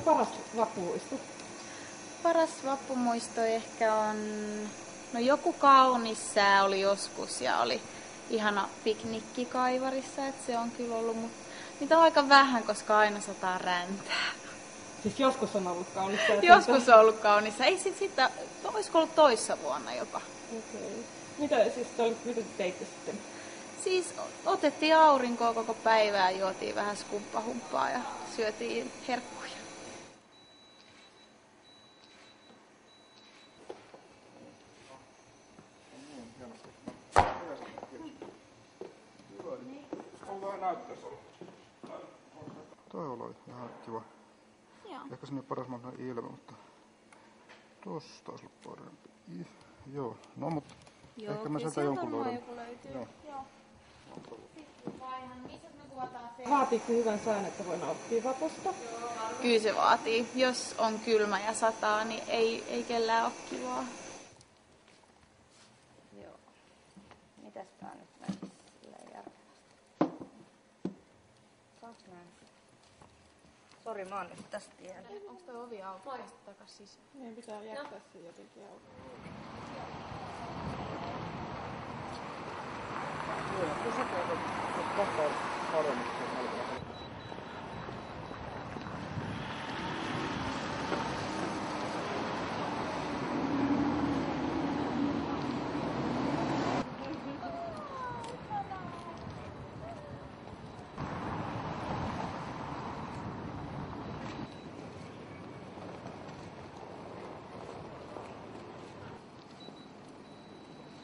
paras vappumuisto? Paras vappumuisto ehkä on, no joku kaunis sää oli joskus ja oli ihana piknikki Kaivarissa, että se on kyllä ollut, mutta niitä on aika vähän, koska aina sataa räntää. Siis joskus on ollut kaunis sää? Joskus on ollut kaunis sää. Ei sitten, olisiko ollut toissa vuonna jopa. Okei. Mitä te teitte sitten? Siis otettiin aurinkoa koko päivää, juotiin vähän skumppahumppaa ja syötiin herkkuja. Toi oli ihan kiva. Joo. Ehkä se ei paras mahdollinen ilme, mutta tossa taisi olla parempi. Joo, no mutta ehkä mä sieltä jonkun löydän. Joo. Vaatiiko hyvän sään, että voi nauttia vapusta? Kyllä se vaatii. Jos on kylmä ja sataa, niin ei kellään ole kivaa. Joo. Mitäspä nyt menisi silleen järkevästi? Saanko näin? Sori, mä oon nyt tästä tiellä. Onko toi ovi auki? Päästä takas sisään. Meidän pitää jättää se jotenkin auki.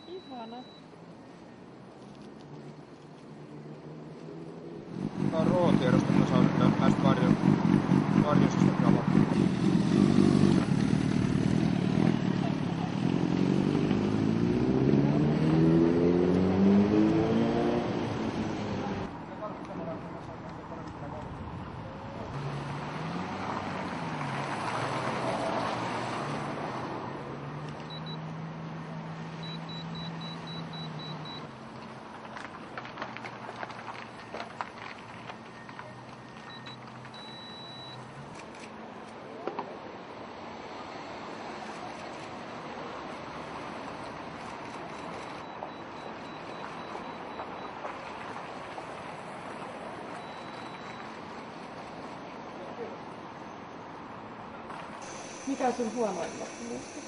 Ihana. Tää on rootierosta, mä saan nyt näistä varjoisista kamaa. Mikä on sun huonoin vappumuisto?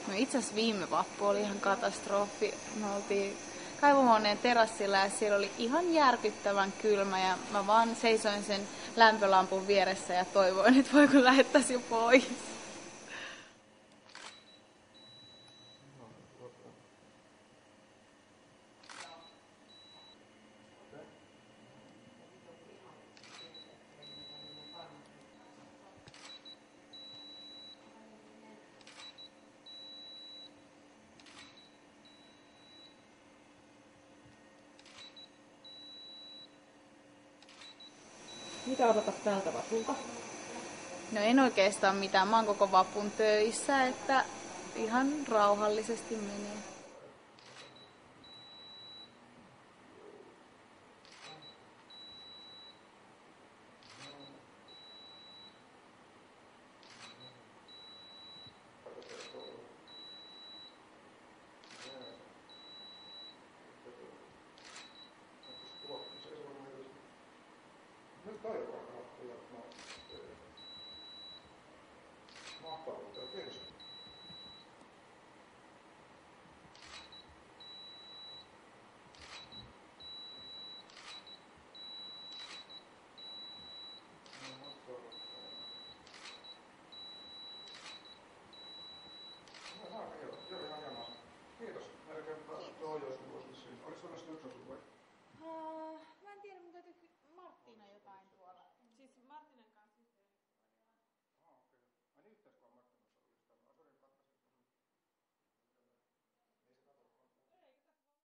No itse asiassa viime vappu oli ihan katastrofi. Me oltiin kaivohuoneen terassilla ja siellä oli ihan järkyttävän kylmä ja mä vaan seisoin sen lämpölampun vieressä ja toivoin, että voi kun lähettäisi jo pois. Mitä odotat tältä vapulta? No en oikeastaan mitään, mä oon koko vapun töissä, että ihan rauhallisesti menee.